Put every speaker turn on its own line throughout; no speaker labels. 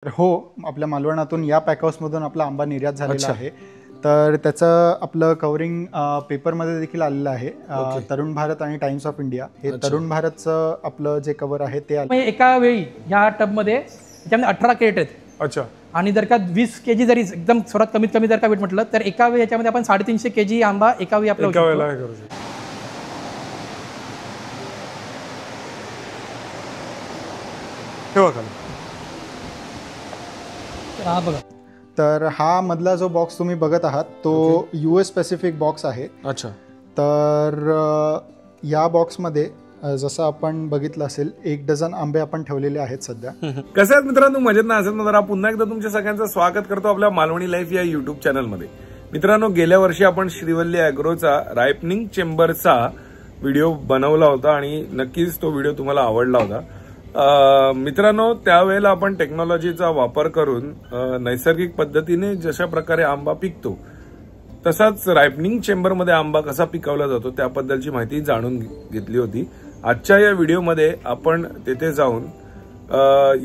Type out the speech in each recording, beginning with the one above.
हो, आपल्या मालवणातून या पॅक हाऊसमधून आपला आंबा निर्यात झालेला आहे. तर त्याचं आपलं कव्हरिंग पेपरमध्ये देखील आलेलं आहे. तरुण भारत आणि टाइम्स ऑफ इंडिया हे तरुण भारतचं आपलं जे कव्हर आहे ते
म्हणजे एका वेळी ह्या टबमध्ये त्याच्यामध्ये 18 कॅरेट आहेत.
अच्छा.
आणि जर का 20 केजी जरी एकदम सर्वात कमीत कमी जर का वेट म्हटलं तर एका वेळी याच्यामध्ये आपण 350 केजी आंबा एका वेळी आपला
एका वेळेला करू शकतो. ठेवा खाली.
हा बघा.
तर हा मधला जो बॉक्स तुम्ही बघत आहात तो US स्पेसिफिक बॉक्स आहे.
अच्छा.
तर या बॉक्समध्ये जसं आपण बघितलं असेल 1 डझन आंबे आपण ठेवलेले आहेत सध्या.
कसे आहेत मित्रांनो, मजेत ना असेल तर पुन्हा एकदा तुमच्या सगळ्यांचं स्वागत करतो आपल्या मालवणी लाईफ या युट्यूब चॅनलमध्ये. मित्रांनो, गेल्या वर्षी आपण श्रीवल्ली अॅग्रोचा रायपनिंग चेंबरचा व्हिडिओ बनवला होता आणि नक्कीच तो व्हिडिओ तुम्हाला आवडला होता. मित्रांनो, त्यावेळेला आपण टेक्नॉलॉजीचा वापर करून नैसर्गिक पद्धतीने जशा प्रकारे आंबा पिकतो तसाच रायपनिंग चेंबरमध्ये आंबा कसा पिकवला जातो त्याबद्दलची माहिती जाणून घेतली होती. आजच्या या व्हिडिओमध्ये आपण तेथे जाऊन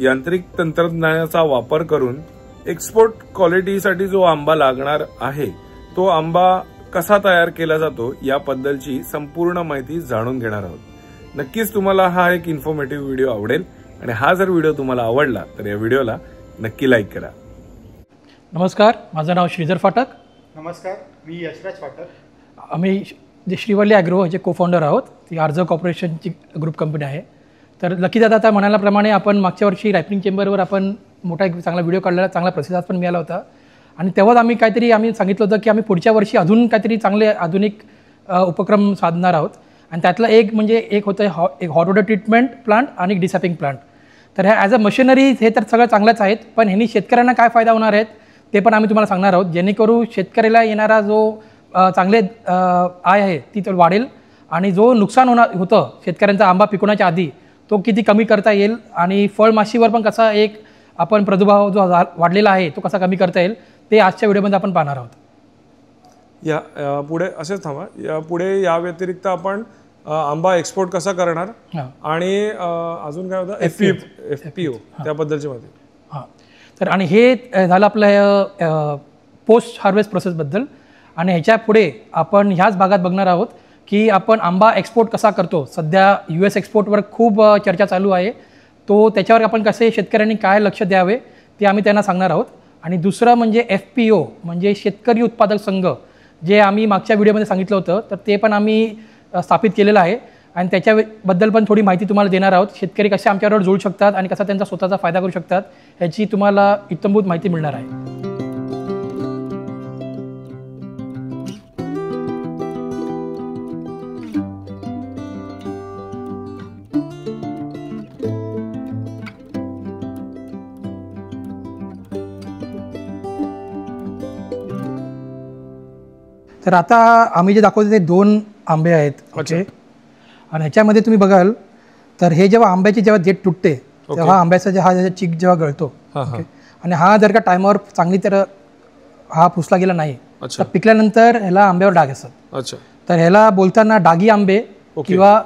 यांत्रिक तंत्रज्ञानाचा वापर करून एक्सपोर्ट क्वालिटीसाठी जो आंबा लागणार आहे तो आंबा कसा तयार केला जातो याबद्दलची संपूर्ण माहिती जाणून घेणार आहोत. नक्कीच तुम्हाला हा एक इन्फॉर्मेटिव्ह व्हिडिओ आवडेल आणि हा जर व्हिडिओ तुम्हाला आवडला तर या व्हिडिओला नक्की लाईक करा.
नमस्कार, माझं नाव श्रीधर फाटक.
नमस्कार, मी यशराज फाटक.
आम्ही जे श्रीवल्ली ॲग्रो ह्याचे को फाउंडर आहोत. ती आर्ज कॉर्पोरेशनची ग्रुप कंपनी आहे. तर लकी दादा आता म्हणाल्याप्रमाणे आपण मागच्या वर्षी रायपनिंग चेंबरवर आपण मोठा एक चांगला व्हिडिओ काढलेला, चांगला प्रतिसाद पण मिळाला होता. आणि तेव्हाच आम्ही सांगितलं होतं की आम्ही पुढच्या वर्षी अजून काहीतरी चांगले आधुनिक उपक्रम साधणार आहोत. आणि त्यातलं एक होतं एक हॉट वॉटर ट्रीटमेंट प्लांट आणि एक डिसॅपिंग प्लांट. तर ह्या ॲज अ मशिनरी हे तर सगळं चांगलंच आहेत, पण ह्यांनी शेतकऱ्यांना काय फायदा होणार आहेत ते पण आम्ही तुम्हाला सांगणार आहोत, जेणेकरून शेतकऱ्याला येणारा जो चांगले आय आहे ती तर वाढेल आणि जो नुकसान होतं शेतकऱ्यांचा आंबा पिकवण्याच्या आधी तो किती कमी करता येईल आणि फळमाशीवर पण कसा एक आपण प्रादुर्भाव जो वाढलेला आहे तो कसा कमी करता येईल ते आजच्या व्हिडिओमध्ये आपण पाहणार आहोत.
या पुढे असेच थांबा. या पुढे या व्यतिरिक्त आपण आंबा एक्सपोर्ट कसा करणार आणि अजून काय होतं FPO त्याबद्दलची माहिती.
हां, तर आणि हे झालं आपलं पोस्ट हार्वेस्ट प्रोसेसबद्दल. आणि ह्याच्या पुढे आपण ह्याच भागात बघणार आहोत की आपण आंबा एक्सपोर्ट कसा करतो. सध्या US एक्सपोर्टवर खूप चर्चा चालू आहे, तो त्याच्यावर आपण कसे शेतकऱ्यांनी काय लक्ष द्यावे ते आम्ही त्यांना सांगणार आहोत. आणि दुसरं म्हणजे FPO म्हणजे शेतकरी उत्पादक संघ, जे आम्ही मागच्या व्हिडिओमध्ये सांगितलं होतं, तर ते पण आम्ही स्थापित केलेलं आहे आणि त्याच्याबद्दल पण थोडी माहिती तुम्हाला देणार आहोत. शेतकरी कसे आमच्याबरोबर जोडू शकतात आणि कसा त्यांचा स्वतःचा फायदा करू शकतात ह्याची तुम्हाला इत्थंभूत माहिती मिळणार आहे. तर आता आम्ही जे दाखवतो ते 2 आंबे आहेत. ओके. आणि ह्याच्यामध्ये तुम्ही बघाल तर हे जेव्हा आंब्याची जेव्हा देठ तुटते तेव्हा आंब्याचा हा चीक जेव्हा गळतो आणि हा जर का टायमावर चांगली तर हा पुसला गेला नाही तर पिकल्यानंतर ह्याला आंब्यावर डाग असतात. तर ह्याला बोलताना डागी आंबे किंवा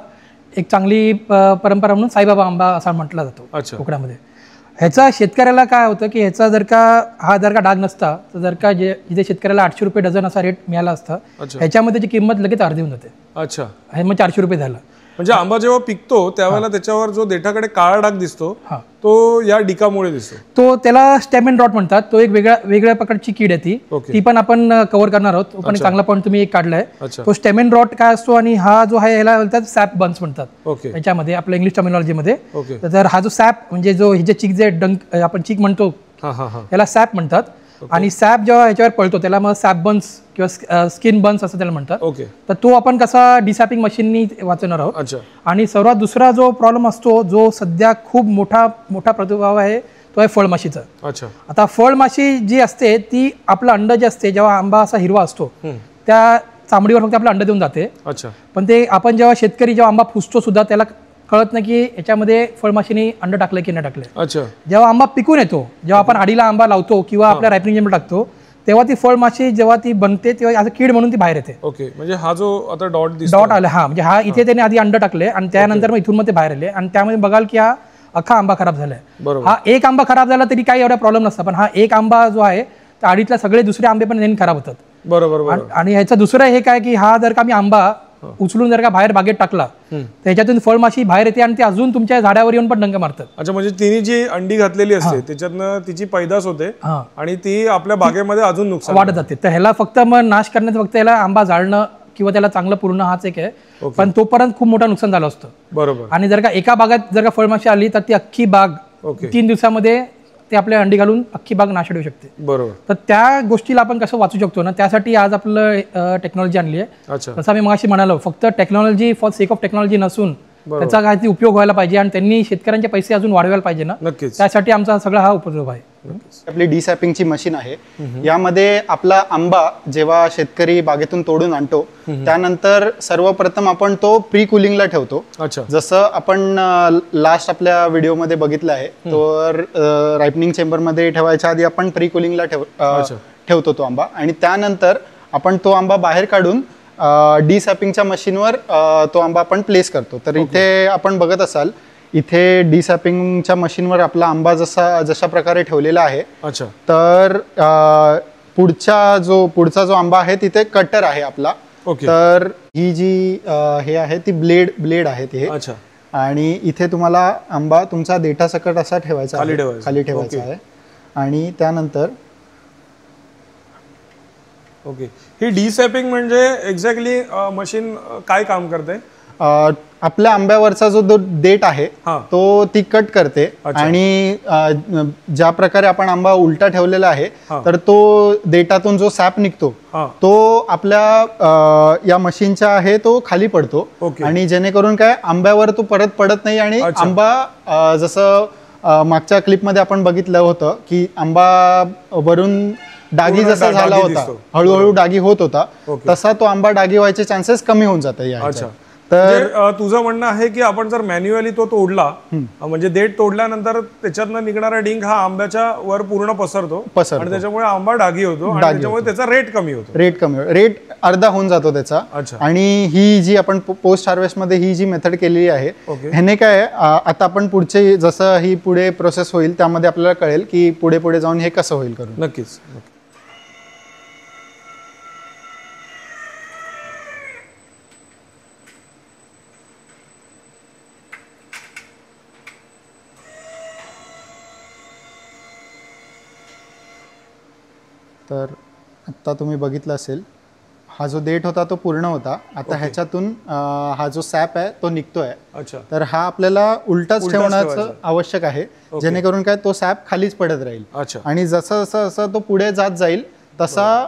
एक चांगली परंपरा म्हणून साईबाबा आंबा असा म्हटला जातो कोकणामध्ये. ह्याचा शेतकऱ्याला काय होतं की ह्याचा जर का डाग नसता तर जर का जिथे शेतकऱ्याला 800 रुपये डझन असा रेट मिळाला असता, ह्याच्यामध्ये त्याची किंमत लगेच अर्धी होऊन जाते.
अच्छा.
हे मग 400 रुपये झाला.
म्हणजे आंबा जेव्हा पिकतो त्यावेळेला त्याच्यावर जो देठाकडे काळा डाग दिसतो तो या डिकामुळे दिसतो.
तो त्याला स्टेमेन रॉट म्हणतात. तो एक वेगळ्या प्रकारची कीड आहे ती पण आपण कव्हर करणार आहोत. तो पण एक चांगला पॉईंट तुम्ही एक काढलाय. तो स्टेमेन रॉट काय असतो आणि हा जो आहे ह्याला बोलतात सॅप बन्स म्हणतात याच्यामध्ये आपल्या इंग्लिश टर्मिनॉलॉजीमध्ये. तर हा जो सॅप म्हणजे जो हे जे चीक जे डंक आपण चीक म्हणतो याला सॅप म्हणतात. आणि सॅप जेव्हा ह्याच्यावर पळतो त्याला मग सॅप बन्स किंवा स्किन बन्स असं त्याला म्हणतात. तर तो आपण कसा डिसॅपिंग मशीननी वाचवणार आहोत. आणि सर्वात दुसरा जो प्रॉब्लेम असतो जो सध्या खूप मोठा प्रादुर्भाव आहे तो आहे फळमाशीचा. आता फळमाशी जी असते ती आपलं अंड जे असते जेव्हा आंबा असा हिरवा असतो त्या चामडीवर फक्त आपलं अंड देऊन जाते. पण ते आपण जेव्हा आंबा फुसतो सुद्धा त्याला कळत नाही की याच्यामध्ये फळमाशीने अंड टाकलं की नाही टाकलं. जेव्हा आंबा पिकून येतो, जेव्हा आपण आडीला आंबा लावतो किंवा आपल्या रायपनिंग चेंबर टाकतो तेव्हा ती फळमाशी जेव्हा ती बनते तेव्हा असं कीड म्हणून ती बाहेर येते.
म्हणजे हा जो आता डॉट
आला म्हणजे हा इथे त्याने आधी अंड टाकले आणि त्यानंतर मग इथून मग ते बाहेर आले आणि त्यामध्ये बघाल की हा अख्खा आंबा खराब झालाय.
बरोबर.
हा एक आंबा खराब झाला तरी काही एवढा प्रॉब्लेम नसता, पण हा एक आंबा जो आहे तर आडीतल्या सगळे दुसरे आंबे पण नेहमी खराब होतात.
बरोबर.
आणि ह्याचं दुसरं हे काय की हा जर का मी आंबा उचलून जर का बाहेर बागेत टाकला त्याच्यातून फळमाशी बाहेर येते आणि ती अजून तुमच्या झाडावर येऊन पण डंक मारतात.
अच्छा, म्हणजे तिने जी अंडी घातलेली असते त्याच्यातनं तिची पैदास होते आणि ती आपल्या बागेमध्ये अजून नुकसान
वाढत जाते. तर ह्याला फक्त मग नाश करण्याचं फक्त याला आंबा जाळणं किंवा त्याला चांगलं पूर्ण हाच एक आहे, पण तोपर्यंत खूप मोठं नुकसान झालं असतं.
बरोबर.
आणि जर का एका बागात जर का फळमाशी आली तर ती अख्खी बाग 3 दिवसामध्ये ते आपल्या अंडी घालून अख्खी बाग नाश होऊ शकते.
बरोबर.
तर त्या गोष्टीला आपण कसं वाचू शकतो ना, त्यासाठी आज आपलं टेक्नॉलॉजी आणली आहे.
अच्छा.
जसं मी मगाशी म्हणालो, फक्त technology for sake of technology नसून त्याचा काहीतरी उपयोग व्हायला पाहिजे आणि त्यांनी शेतकऱ्यांचे पैसे अजून वाढवायला पाहिजे ना.
नक्कीच.
त्यासाठी आमचा सगळा हा उपयोग आहे.
आपली डिसॅपिंगची मशीन आहे. यामध्ये आपला आंबा जेव्हा शेतकरी बागेतून तोडून आणतो त्यानंतर सर्वप्रथम आपण तो प्री कुलिंगला ठेवतो.
अच्छा.
जसं आपण लास्ट आपल्या व्हिडिओमध्ये बघितलं आहे, तर रायपनिंग चेंबरमध्ये ठेवायच्या आधी आपण प्री कुलिंगला ठेवतो तो आंबा, आणि त्यानंतर आपण तो आंबा बाहेर काढून डिसॅपिंगच्या मशीनवर तो आंबा आपण प्लेस करतो. तर इथे आपण बघत असाल, इथे डिसॅपिंगच्या मशीनवर आपला आंबा जशा प्रकारे ठेवलेला आहे.
अच्छा.
तर पुढचा जो आंबा आहे तिथे कटर आहे आपला. तर ही जी हे आहे ती ब्लेड आहे ते.
अच्छा.
आणि इथे तुम्हाला आंबा तुमचा देठासकट असा ठेवायचा खाली ठेवायचा आहे. आणि त्यानंतर
ओके, ही डिसॅपिंग म्हणजे एक्झॅक्टली मशीन काय काम करते?
आपल्या आंब्यावरचा जो देठ आहे तो ती कट करते. आणि ज्या प्रकारे आपण आंबा उलटा ठेवलेला आहे तर तो देठातून जो सॅप निघतो तो आपल्या या मशीनच्या आहे तो खाली पडतो. आणि जेणेकरून काय आंब्यावर तो परत पडत नाही. आणि आंबा जसं मागच्या क्लिपमध्ये आपण बघितलं होतं की आंबा वरून डागी जसा झाला होता, हळूहळू डागी होत होता, तसा तो आंबा डागी व्हायचे चान्सेस कमी होऊन जातात.
तर तुझं म्हणणं आहे की आपण जर मॅन्युअली तो तोडला, म्हणजे देठ तोडल्यानंतर त्याच्यातनं निघणारा डिंक हा आंब्याच्या वर पूर्ण पसरतो आणि त्याच्यामुळे आंबा डागी होतो आणि त्याच्यामुळे त्याचा रेट कमी होतो.
रेट अर्धा होऊन जातो त्याचा. आणि ही जी आपण पोस्ट हार्वेस्ट मध्ये ही जी मेथड केलेली आहे, ह्याने काय आता आपण पुढचे जसं ही पुढे प्रोसेस होईल त्यामध्ये आपल्याला कळेल की पुढे जाऊन हे कसं होईल करून.
नक्कीच.
तर आता तुम्ही बघितलं असेल, हा जो देठ होता तो पूर्ण होता. आता ह्याच्यातून हा जो सॅप आहे तो निघतोय. तर हा आपल्याला उलटाच ठेवण्याचं आवश्यक आहे, जेणेकरून काय तो सॅप खालीच पडत राहील. आणि जसं जसं तो पुढे जात जाईल तसा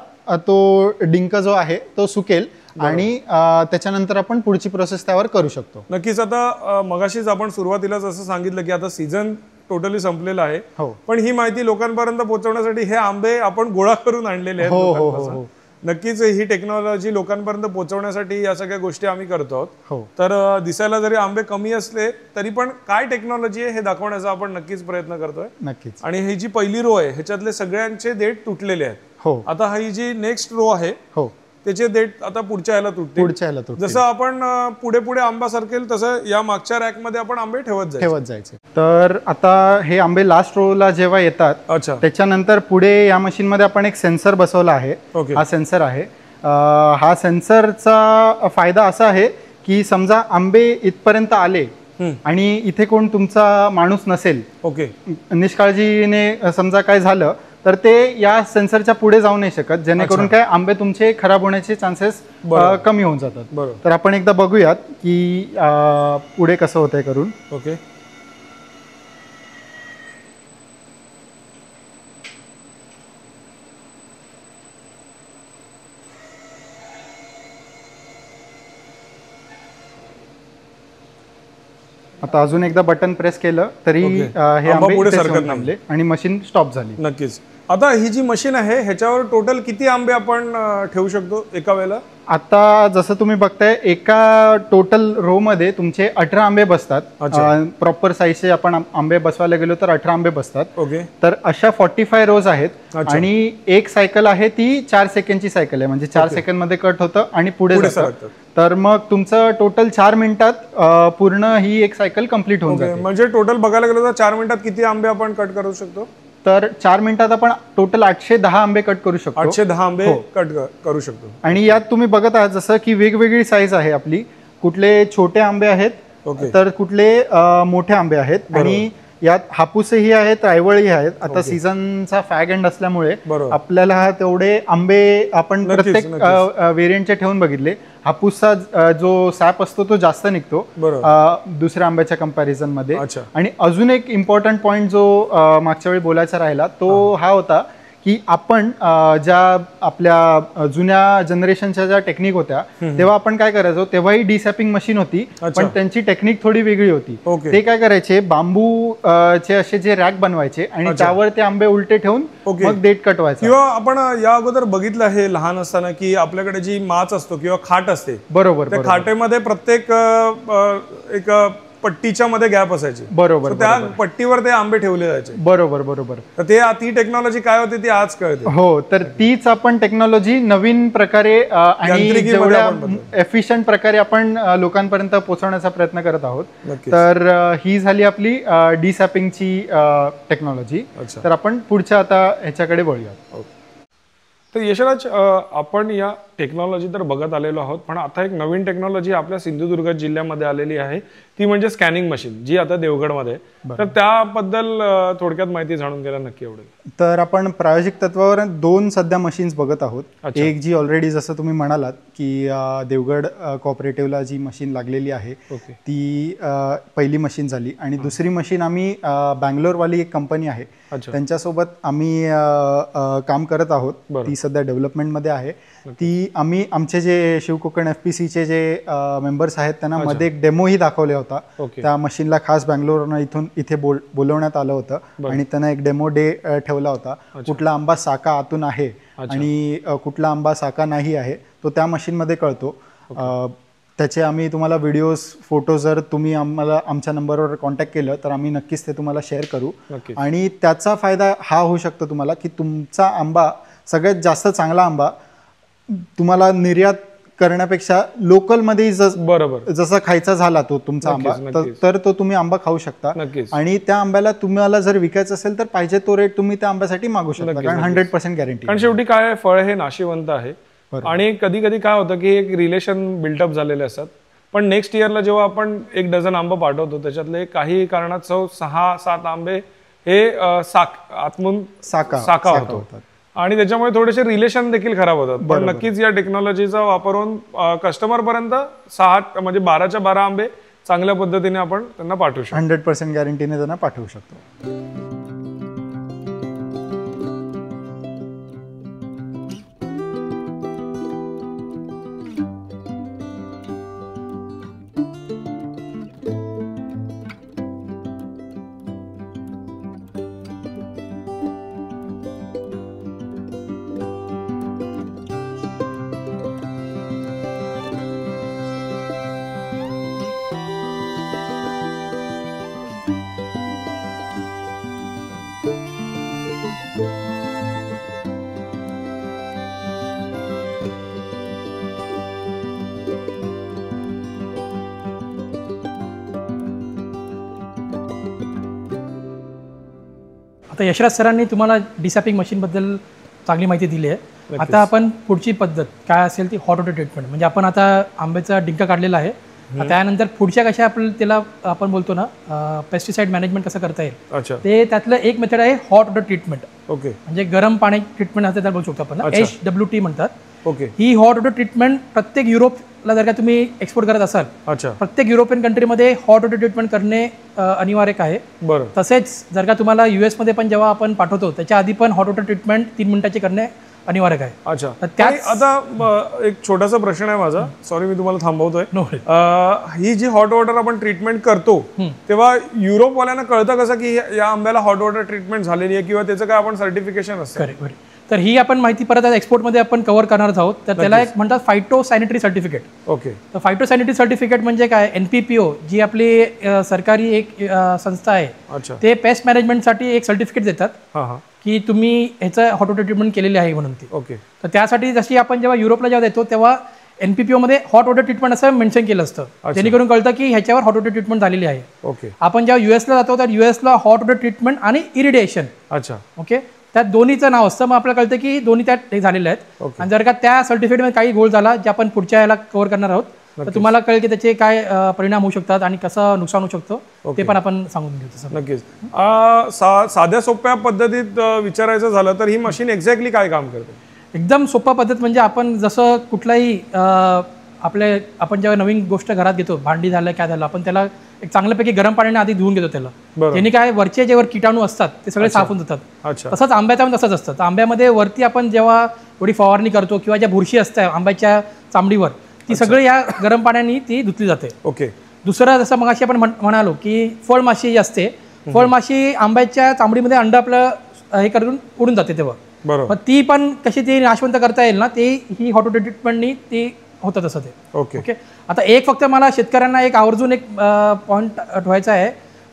तो डिंक जो आहे तो सुकेल आणि त्याच्यानंतर आपण पुढची प्रोसेस त्यावर करू शकतो.
नक्कीच. आता मगाशीच आपण सुरुवातीलाच असं सांगितलं की आता सीझन टोटली संपलेला आहे, पण ही माहिती लोकांपर्यंत पोहोचवण्यासाठी हे आंबे आपण गोळा करून आणलेले आहेत. नक्कीच ही टेक्नॉलॉजी लोकांपर्यंत पोहोचवण्यासाठी या सगळ्या गोष्टी आम्ही करतो आहोत. तर दिसायला जरी आंबे कमी असले तरी पण काय टेक्नॉलॉजी आहे हे दाखवण्याचा आपण नक्कीच प्रयत्न करतोय.
नक्कीच.
आणि ही जी पहिली रो आहे ह्याच्यातले सगळ्यांचे देठ तुटलेले आहेत. आता ही जी नेक्स्ट रो आहे त्याचे देठ आता पुढच्या ह्याला तुटते. जसं आपण पुढे आंबा सरकेल तसं या मागच्या रॅक मध्ये आपण आंबे ठेवत जायचे.
तर आता हे आंबे लास्ट रोला जेव्हा येतात त्याच्यानंतर पुढे या मशीन मध्ये आपण एक सेन्सर बसवला आहे. हा सेन्सर आहे. हा सेन्सरचा फायदा असा आहे की समजा आंबे इथपर्यंत आले आणि इथे कोण तुमचा माणूस नसेल, निष्काळजीने समजा काय झालं तर ते या सेन्सरच्या पुढे जाऊ नाही शकत, जेणेकरून काय आंबे तुमचे खराब होण्याचे चान्सेस कमी होऊन जातात. तर आपण एकदा बघूयात की पुढे कसं होतंय करून.
ओके.
आता अजून एकदा बटन प्रेस केलं तरी हे आंबे पुढे सरकत थांबले आणि मशीन स्टॉप झाली.
नक्कीच. आता ही जी मशीन आहे ह्याच्यावर टोटल किती आंबे आपण ठेवू शकतो एका वेळेला?
आता जसं तुम्ही बघताय एका टोटल रो मध्ये तुमचे 18 आंबे बसतात. प्रॉपर साईजचे आपण आंबे बसवायला गेलो तर 18 आंबे बसतात.
ओके.
तर अशा 45 रोज आहेत आणि एक सायकल आहे ती 4 सेकंडची सायकल आहे, म्हणजे 4 सेकंड मध्ये कट होतं आणि पुढे जातं. तर मग तुमचं टोटल 4 मिनिटात पूर्ण ही एक सायकल कम्प्लीट होऊन जाते.
म्हणजे टोटल बघायला गेलो तर 4 मिनिटात किती आंबे आपण कट करू शकतो?
तर 4 मिनिटात आपण टोटल 810 आंबे कट करू शकतो.
810 आंबे कट करू शकतो.
आणि यात तुम्ही बघत आहात जसं की वेगवेगळी साईज आहे आपली. कुठले छोटे आंबे आहेत तर कुठले मोठे आंबे आहेत आणि यात हापूसही आहेत, रायवळही आहेत. आता सीझनचा फॅग एंड असल्यामुळे आपल्याला तेवढे आंबे आपण प्रत्येक व्हेरियंटचे ठेवून बघितले. हापूसचा जो सॅप असतो तो जास्त निघतो दुसऱ्या आंब्याच्या कंपॅरिझन मध्ये. आणि अजून एक इम्पॉर्टंट पॉइंट जो मागच्या वेळी बोलायचा राहिला तो हा होता की आपण ज्या आपल्या जुन्या जनरेशनच्या ज्या टेक्निक होत्या तेव्हा आपण काय करायचो, तेव्हाही डिसॅपिंग मशीन होती पण त्यांची टेक्निक थोडी वेगळी होती. ते काय करायचे, बांबूचे असे जे रॅक बनवायचे आणि त्यावर ते आंबे उलटे ठेवून मग देठ कटवायचे.
किंवा आपण या अगोदर बघितलं हे लहान असताना की आपल्याकडे जी माच असतो किंवा खाट असते,
बरोबर,
त्या खाटेमध्ये प्रत्येक एक पट्टीच्या मध्ये गॅप असायची.
बरोबर.
त्या पट्टीवर ते आंबे ठेवले जायचे.
बरोबर बरोबर.
तर ती टेक्नॉलॉजी काय होती ती आज कळते.
हो, तर तीच आपण टेक्नॉलॉजी नवीन प्रकारे आणि जेवढ्या एफिशियंट प्रकारे आपण लोकांपर्यंत पोहोचवण्याचा प्रयत्न करत आहोत. तर ही झाली आपली डिसॅपिंगची टेक्नॉलॉजी. तर आपण पुढच्या आता ह्याच्याकडे वळूयात.
तर यशराज, आपण या टेक्नॉलॉजी तर बघत आलेलो आहोत, पण आता एक नवीन टेक्नॉलॉजी आपल्या सिंधुदुर्ग जिल्ह्यामध्ये आलेली आहे, ती म्हणजे स्कॅनिंग मशीन, जी आता देवगडमध्ये. तर त्याबद्दल थोडक्यात माहिती जाणून घ्यायला नक्की आवडेल.
तर आपण प्रायोजिक तत्वावर 2 सध्या मशीन्स बघत आहोत. एक जी ऑलरेडी जसं तुम्ही म्हणालात की देवगड कोऑपरेटिव्हला जी मशीन लागलेली आहे ती पहिली मशीन झाली. आणि दुसरी मशीन आम्ही बँगलोरवाली एक कंपनी आहे त्यांच्यासोबत आम्ही काम करत आहोत. ती सध्या डेव्हलपमेंटमध्ये आहे. ती आम्ही आमचे जे शिवकोकण FPCचे जे मेंबर्स आहेत त्यांना मध्ये एक डेमोही दाखवला होता. त्या मशीनला खास बँगलोरनं इथे बोलवण्यात आलं होतं आणि त्यांना एक डेमो डे ठेवला होता. कुठला आंबा साका आतून आहे आणि कुठला आंबा साका नाही आहे तो त्या मशीनमध्ये कळतो. त्याचे आम्ही तुम्हाला व्हिडिओज, फोटो जर तुम्ही आम्हाला आमच्या नंबरवर कॉन्टॅक्ट केलं तर आम्ही नक्कीच ते तुम्हाला शेअर करू. आणि त्याचा फायदा हा होऊ शकतो तुम्हाला की तुमचा आंबा सगळ्यात जास्त चांगला आंबा तुम्हाला निर्यात करण्यापेक्षा लोकलमध्ये जसा खायचा झाला तो तुमचा आंबा तर तो तुम्ही आंबा खाऊ शकता. आणि त्या आंब्याला तुम्हाला जर विकायचं असेल तर पाहिजे तो रेट तुम्ही त्या आंब्यासाठी मागू शकता, कारण 100% गॅरंटी.
कारण शेवटी काय, फळ हे नाशिवंत आहे आणि कधी कधी काय होतं की एक रिलेशन बिल्टअप झालेले असतात, पण नेक्स्ट इयरला जेव्हा आपण 1 डझन आंबा पाठवतो त्याच्यातले काही कारणात 6-7 आंबे हे आतमून साका होतो आणि त्याच्यामुळे थोडेसे रिलेशन देखील खराब होतात. पण नक्कीच या टेक्नॉलॉजीचा वापर होऊन कस्टमर पर्यंत 12च्या 12 आंबे चांगल्या पद्धतीने आपण त्यांना पाठवू शकतो.
100% गॅरंटीने त्यांना पाठवू शकतो.
आता यशराज सरांनी तुम्हाला डिसॅपिंग मशीनबद्दल चांगली माहिती दिली आहे. आता आपण पुढची पद्धत काय असेल ती हॉट वॉटर ट्रीटमेंट, म्हणजे आपण आता आंब्याचा डिंक काढलेला आहे, त्यानंतर पुढच्या कशा आपल्याला त्याला आपण बोलतो ना पेस्टिसाइड मॅनेजमेंट कसं करता येईल ते त्यातलं एक मेथड आहे हॉट वॉटर ट्रीटमेंट.
ओके,
म्हणजे गरम पाणी ट्रीटमेंट असं त्याला बोलू शकतो आपण, HWT म्हणतात.
ओके,
ही हॉट वॉटर ट्रीटमेंट प्रत्येक युरोपला जर का तुम्ही एक्सपोर्ट करत असाल, प्रत्येक युरोपियन कंट्रीमध्ये हॉट वॉटर ट्रीटमेंट करणे अनिवार्य आहे. तसेच जर का तुम्हाला US मध्ये पण जेव्हा आपण पाठवतो त्याच्या आधी पण हॉट वॉटर ट्रीटमेंट 3 मिनिटाची करणे अनिवार्य आहे.
अच्छा, आता एक छोटासा प्रश्न आहे माझा, सॉरी मी तुम्हाला थांबवतोय. ही जी हॉट वॉटर आपण ट्रीटमेंट करतो तेव्हा युरोपवाल्यांना कळतं कसं की या आंब्याला हॉट वॉटर ट्रीटमेंट झालेली आहे किंवा त्याचं काय आपण सर्टिफिकेशन असतं?
तर ही आपण माहिती परत एक्सपोर्टमध्ये आपण कव्हर करणार आहोत. तर त्याला एक म्हणतात फायटो सॅनिटरी सर्टिफिकेट.
ओके.
तर फायटो सॅनिटरी सर्टिफिकेट म्हणजे काय, NPPO जी आपली सरकारी एक संस्था आहे, ते पेस्ट मॅनेजमेंटसाठी एक सर्टिफिकेट देतात की तुम्ही ह्याचं हॉट वॉटर ट्रीटमेंट केलेली आहे म्हणून ती.
ओके.
तर त्यासाठी जशी आपण जेव्हा युरोपला जेव्हा देतो तेव्हा NPPO मध्ये हॉट वॉटर ट्रीटमेंट असं मेन्शन केलं असतं, जेणेकरून कळतं की ह्याच्यावर हॉट वॉटर ट्रीटमेंट झालेली आहे.
ओके. आपण
जेव्हा US ला जातो तर US ला हॉट वॉटर ट्रीटमेंट आणि इरिडिएशन.
अच्छा.
ओके. त्यात दोन्हीचं नाव असतं, मग आपल्याला कळतं की दोन्ही त्यात झालेले आहेत. आणि जर का त्या सर्टिफिकेटमध्ये काही गोल झाला जे आपण पुढच्या याला कव्हर करणार आहोत तर तुम्हाला कळेल की त्याचे काय परिणाम होऊ शकतात आणि कसं नुकसान होऊ शकतो ते पण आपण सांगून घेऊ.
नक्कीच. साध्या सोप्या पद्धतीत विचारायचं झालं तर ही मशीन एक्झॅक्टली काय काम करते?
एकदम सोपा पद्धत म्हणजे आपण जसं कुठलाही आपण जेव्हा नवीन गोष्ट घरात घेतो, भांडी झालं काय झालं, आपण त्याला एक चांगल्यापैकी गरम पाण्याने आधी धुवून घेतो त्याला, त्याने काय वरचे जे कीटाणू असतात ते सगळे साफ होऊन जातात. तसंच आंब्याचा पण तसंच असतं. तर आंब्यामध्ये वरती आपण जेव्हा थोडी फवारणी करतो किंवा ज्या बुरशी असते आंब्याच्या चामडीवर ती सगळी या गरम पाण्याने ती धुतली जाते.
ओके.
दुसरं जसं मगाशी आपण म्हणालो की फळमाशी जी असते, फळमाशी आंब्याच्या चामडीमध्ये अंड आपलं हे करून उडून जाते तेव्हा.
बरोबर.
ती पण कशी ती नाशवंत करता येईल ना, ते ही हॉट वॉटर ट्रीटमेंटनी ती होतं तसं ते.
ओके.
ओके. आता एक फक्त मला शेतकऱ्यांना एक आवर्जून एक पॉईंट ठेवायचा आहे,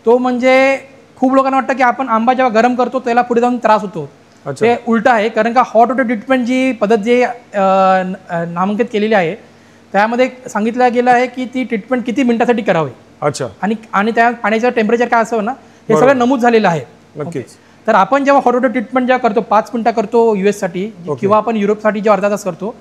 तो म्हणजे खूप लोकांना वाटतं की आपण आंबा जेव्हा गरम करतो त्याला पुढे जाऊन त्रास होतो. ते उलट आहे, कारण का हॉट वॉटर ट्रीटमेंट जी पद्धत जी नामांकित केलेली आहे त्यामध्ये सांगितलं गेलं आहे की ती ट्रीटमेंट किती मिनिटासाठी करावी.
अच्छा.
आणि त्या पाण्याचं टेम्परेचर काय असावं ना हे सगळं नमूद झालेलं आहे.
नक्कीच.
तर आपण जेव्हा हॉट वॉटर ट्रीटमेंट जेव्हा करतो 5 मिनिटं करतो US साठी किंवा आपण युरोपसाठी जेव्हा अर्धा तास करतो,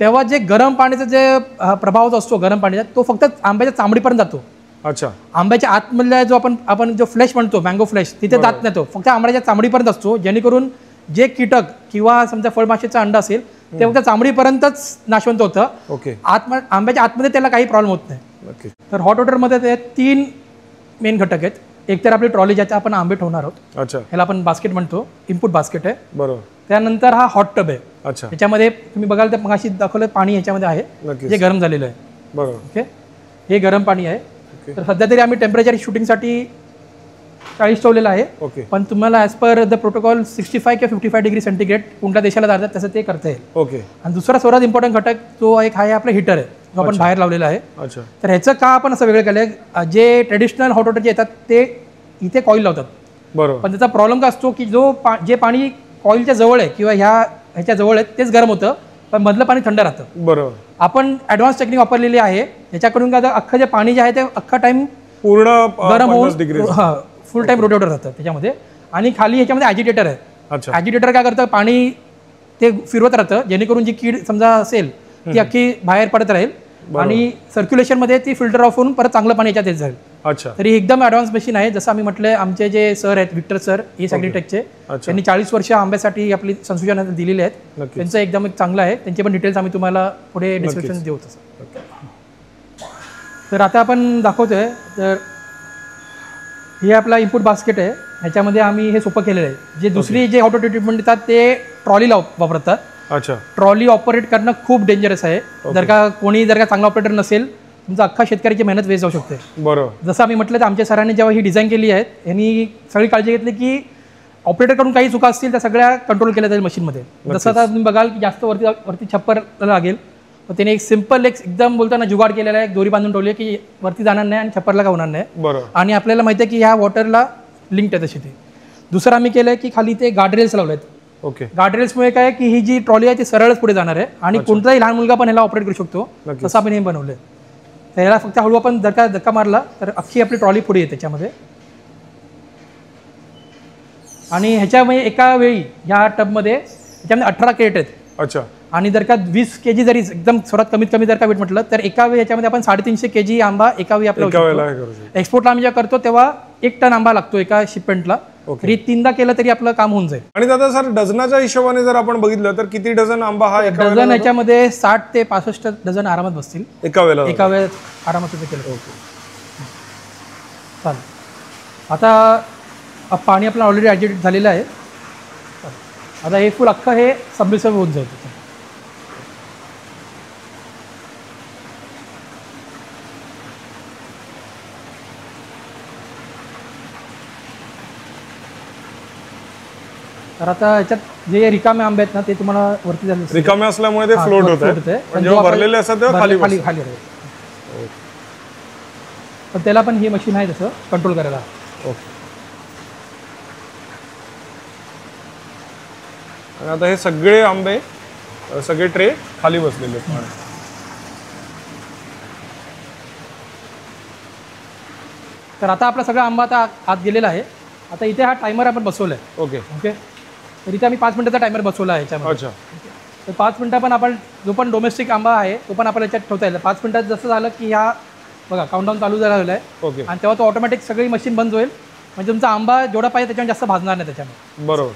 तेव्हा जे गरम पाण्याचा जे प्रभाव असतो गरम पाण्याचा तो फक्त आंब्याच्या चामडीपर्यंत जातो.
अच्छा.
आंब्याच्या आतमधल्या जो आपण जो फ्लेश म्हणतो मँगो फ्लेश तिथे जात नाही, तो फक्त आंब्याच्या चामडीपर्यंत असतो, जेणेकरून जे कीटक किंवा समजा फळमाशीचा अंड असेल ते फक्त चामडीपर्यंतच नाशवंत होतं.
ओके.
आंब्याच्या आतमध्ये त्याला काही प्रॉब्लेम होत नाही. तर हॉट वॉटरमध्ये ते 3 मेन घटक आहेत. एक तर आपली ट्रॉली ज्याच्या आपण आंबे ठेवणार आहोत,
अच्छा,
ह्याला आपण बास्केट म्हणतो, इनपुट बास्केट आहे.
बरोबर.
त्यानंतर हा हॉट टब आहे.
अच्छा.
त्याच्यामध्ये तुम्ही बघाल तर मगाशी दाखवलं पाणी ह्याच्यामध्ये आहे जे गरम झालेलं आहे.
बरोबर.
ओके. हे गरम पाणी आहे. तर सध्या तरी आम्ही टेम्परेचर शूटिंगसाठी 40 ठेवलेलं आहे.
ओके.
पण तुम्हाला ॲज पर द प्रोटोकॉल 65 किंवा 55 डिग्री सेंटीग्रेड कोणत्या देशाला जातात तसं ते करता येईल.
ओके.
आणि दुसरा सर्वात इम्पॉर्टंट घटक तो एक आहे आपलं हीटर आहे, जो आपण बाहेर लावलेला आहे.
अच्छा.
तर ह्याचं का आपण असं वेगळं केलं, जे ट्रेडिशनल हॉट वॉटर जे येतात ते इथे कॉईल लावतात. बरोबर. पण त्याचा प्रॉब्लेम काय असतो की जे पाणी कॉईलच्या जवळ आहे किंवा ह्याच्या जवळ आहे तेच गरम होतं, पण मधलं पाणी थंड राहतं. बरोबर. आपण ॲडव्हान्स टेक्निक वापरलेली आहे, याच्याकडून काय अख्खं जे पाणी जे आहे ते अख्खा टाइम पूर्ण गरम होऊन फुल टाइम रोटेटर राहतं त्याच्यामध्ये. आणि खाली ह्याच्यामध्ये ॲजिटेटर आहे. ॲजिटेटर काय करतं, पाणी ते फिरवत राहतं, जेणेकरून जी कीड समजा असेल ती अख्खी बाहेर पडत राहील आणि सर्क्युलेशनमध्ये ती फिल्टर ऑफ होऊन परत चांगलं पाणी याच्यात येत जाईल. अच्छा. तरी एकदम ॲडव्हान्स मशीन आहे. जसं आम्ही म्हटलं, आमचे जे सर आहेत विक्टर सर ॲग्रीटेकचे, त्यांनी 40 वर्ष आंब्यासाठी आपली संशोधन दिलेली आहेत. त्यांचं एकदम एक चांगलं आहे. त्यांचे पण डिटेल्स आम्ही तुम्हाला पुढे डिस्क्रिप्शन देऊ तसं. तर आता आपण दाखवतोय, तर हे आपला इनपुट बास्केट आहे. ह्याच्यामध्ये आम्ही हे सोपं केलेलं आहे. जे दुसरी जे ऑटो ट्रीटमेंट देतात ते ट्रॉलीला वापरतात. अच्छा. ट्रॉली ऑपरेट करणं खूप डेंजरस आहे. जर का चांगला ऑपरेटर नसेल, तुमचा अख्खा शेतकऱ्याची मेहनत वेस्ट जाऊ शकते. बरोबर. जसं आम्ही म्हटलं तर आमच्या सरांनी जेव्हा ही डिझाईन केली आहे, यांनी सगळी काळजी घेतली की ऑपरेटरकडून काही चुका असतील त्या सगळ्या कंट्रोल केल्या जाईल मशीनमध्ये. जसं आता तुम्ही बघाल की जास्त वरती छप्पर लागेल, तर त्याने एक सिम्पल एकदम बोलताना जुगाड केलेला आहे, एक दोरी बांधून ठेवली की वरती जाणार नाही आणि छप्परला का होणार नाही. बरोबर. आणि आपल्याला माहिती आहे की ह्या वॉटरला लिंक आहे तशी ते. दुसरं आम्ही केलं की खाली ते गार्डरेल्स लावलेत. ओके. गार्डरेल्समुळे काय की ही जी ट्रॉली आहे ती सरळच पुढे जाणार आहे आणि कोणताही लहान मुलगा पण ह्याला ऑपरेट करू शकतो. तसं आपण हे बनवलंय. तर ह्याला फक्त हळू आपण धक्का मारला तर अख्खी आपली ट्रॉली पुढे येते त्याच्यामध्ये. आणि ह्याच्यामध्ये एका वेळी ह्या टबमध्ये ह्याच्यामध्ये 18 कॅरेट आहेत. अच्छा. आणि जर का 20 kg जरी एकदम सर्वात कमीत कमी जर का वेट म्हटलं तर एका वेळी याच्यामध्ये आपण 350 kg आंबा एका वेळी आपल्याला एक्सपोर्टला आम्ही जेव्हा करतो तेव्हा 1 टन आंबा लागतो एका शिपमेंटला. तरी 3दा केलं तरी आपलं काम होऊन जाईल. आणि दादा सर, डझनाच्या हिशोबाने जर आपण बघितलं तर किती डझन आंबा हा डझन याच्यामध्ये 60 ते 65 डझन आरामात बसतील एका वेळेला आरामात केलं. चालेल. आता पाणी आपलं ऑलरेडी ॲजिटेट झालेलं आहे. आता हे फुल अख्खं हे सबमिसर होऊन जाईल. तर आता याच्यात जे रिकामे आंबे आहेत ना ते तुम्हाला वरती झाले
रिकामे असल्यामुळे ते फ्लोट होत आहे, जेव्हा भरलेले असतात तेव्हा खाली
खाली खाली राहते. पण त्याला पण ही मशीन आहे तसं कंट्रोल करायला.
ओके. आणि आता हे सगळे आंबे सगळे ट्रे खाली बसलेले आहेत.
तर आता आपला सगळा आंबा आता आत गेलेला आहे. आता इथे हा टायमर आपण बसवलाय.
Okay
okay. तर इथे आम्ही 5 मिनिटाचा टायमर बसवला आहे याच्यामध्ये.
अच्छा.
तर 5 मिनिटं पण आपण जो पण डोमेस्टिक आंबा आहे तो पण आपण याच्यात ठेवता येईल. 5 मिनिटात जसं झालं की ह्या बघा काउंटडाऊन चालू झालेला आहे.
ओके.
आणि तेव्हा तो ऑटोमॅटिक सगळी मशीन बंद होईल. म्हणजे तुमचा आंबा जेवढा पाहिजे त्याच्यावर जास्त भाजणार नाही त्याच्यामध्ये.
बरोबर.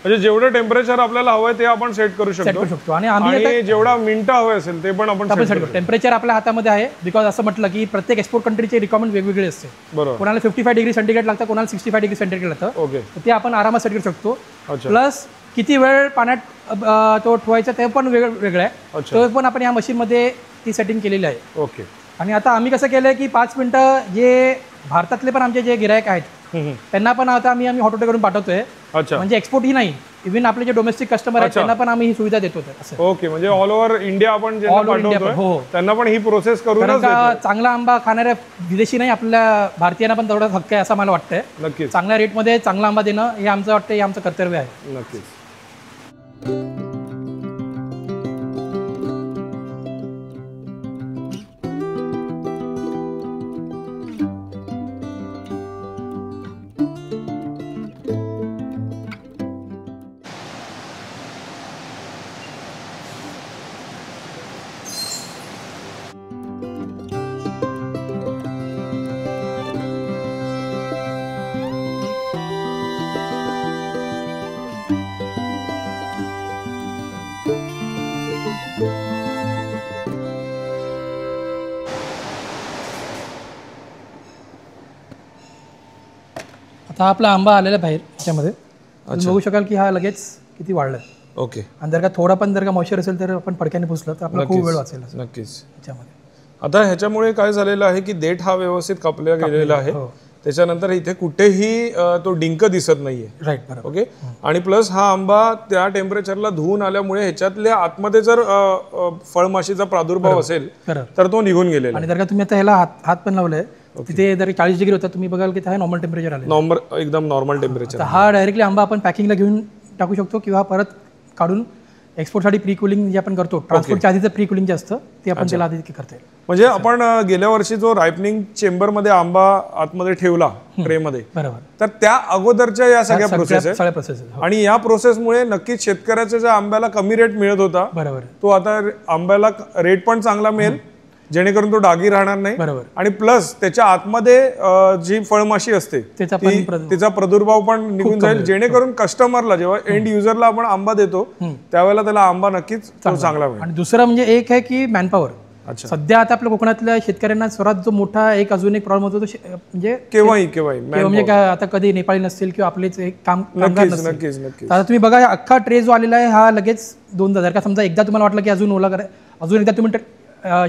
म्हणजे जेवढं टेम्परेचर आपल्याला हवंय ते आपण सेट करू शकतो.
आणि आम्ही
जेवढा मिनिटं हवे असेल ते पण आपण
सेट करू. टेम्परेचर आपल्या हातामध्ये आहे. बिकॉज असं म्हटलं की प्रत्येक एक्सपोर्ट कंट्रीची रिक्वायरमेंट वेगवेगळी असते.
बरोबर.
कोणाला 55 डिग्री सेंटीग्रेड लागतं, कोणाला 65 डिग्री सेंटीग्रेड लागतं.
ओके.
ते आपण आरामात सेट करू शकतो. प्लस किती वेळ पाण्यात तो ठेवायचा ते पण वेगळं आहे. तो पण आपण या मशीनमध्ये ती सेटिंग केलेली आहे.
ओके.
आणि आता आम्ही कसं केलंय की 5 मिनिटं जे भारतातले पण आमचे जे गिरायक आहेत त्यांना पण आता आम्ही हॉटोटे करून पाठवतोय. म्हणजे एक्सपोर्ट ही नाही, इव्हन आपले जे डोमेस्टिक कस्टमर आहेत त्यांना पण आम्ही ही सुविधा देतो.
ओके. म्हणजे ऑल ओव्हर इंडिया आपण त्यांना पण ही प्रोसेस करून
चांगला आंबा खाणाऱ्या विदेशी नाही आपल्या भारतीयांना पण तेवढा हक्क आहे असं मला वाटतंय.
नक्कीच.
चांगल्या रेटमध्ये चांगला आंबा देणं हे आमचं वाटतं, हे आमचं कर्तव्य आहे.
नक्कीच.
आता आपला आंबा आलेला बाहेर याच्यामध्ये तुम्ही बघू शकाल की हा लगेच किती वाढलाय.
ओके.
आणि जर का थोडा पण जर का मॉइश्चर असेल तर आपण फडक्याने पुसलं तर आपला खूप वेळ वाचेल.
नक्कीच.
याच्यामध्ये
आता ह्याच्यामुळे काय झालेलं आहे की देठ हा व्यवस्थित कापला गेलेला आहे. त्याच्यानंतर इथे कुठेही तो डिंक दिसत नाहीये.
राईट. बरोबर.
ओके. आणि प्लस हा आंबा त्या टेम्परेचरला धुवून आल्यामुळे ह्याच्यातल्या आतमध्ये जर फळमाशीचा प्रादुर्भाव असेल तर तो निघून गेलेला.
आणि जर का तुम्ही आता ह्याला हात पण लावलाय तिथे जर 40 डिग्री होता तुम्ही बघाल की हा नॉर्मल टेम्परेचर आले.
एकदम नॉर्मल टेम्परेचर.
हा डायरेक्टली आंबा आपण पॅकिंगला घेऊन टाकू शकतो किंवा परत काढून एक्सपोर्टसाठी प्री कुलिंग जे आपण करतो, ट्रान्सपोर्टच्या आधीचं प्री कुलिंग जे असतं ते आपण त्याला आधी करता येईल.
म्हणजे आपण गेल्या वर्षी जो रायपनिंग चेंबरमध्ये आंबा आतमध्ये ठेवला ट्रेमध्ये,
बरोबर,
तर त्या अगोदरच्या या सगळ्या प्रोसेस
आहेत.
आणि या प्रोसेसमुळे नक्कीच शेतकऱ्याच्या ज्या आंब्याला कमी रेट मिळत होता
बरोबर
तो आता आंब्याला रेट पण चांगला मिळेल जेणेकरून तो डागी राहणार नाही.
बरोबर.
आणि प्लस त्याच्या आतमध्ये जी फळमाशी असते तिचा प्रादुर्भाव पण निघून जाईल जेणेकरून कस्टमरला जेव्हा एंड युजरला आपण आंबा देतो त्यावेळेला त्याला आंबा नक्कीच चांगला मिळेल.
आणि दुसरं म्हणजे एक आहे की मॅनपॉवर. सध्या आता आपल्या कोकणातल्या शेतकऱ्यांना सर्वात जो मोठा एक अजून एक प्रॉब्लेम होतो तो म्हणजे
केव्हाही
म्हणजे काय आता कधी नेपाळी नसतील किंवा आपलेच एक कामगार नसतील.
नक्कीच.
आता तुम्ही बघा अख्खा ट्रे जो आलेला आहे हा लगेच 2 जर का समजा एकदा तुम्हाला वाटलं की अजून ओला अजून एकदा तुम्ही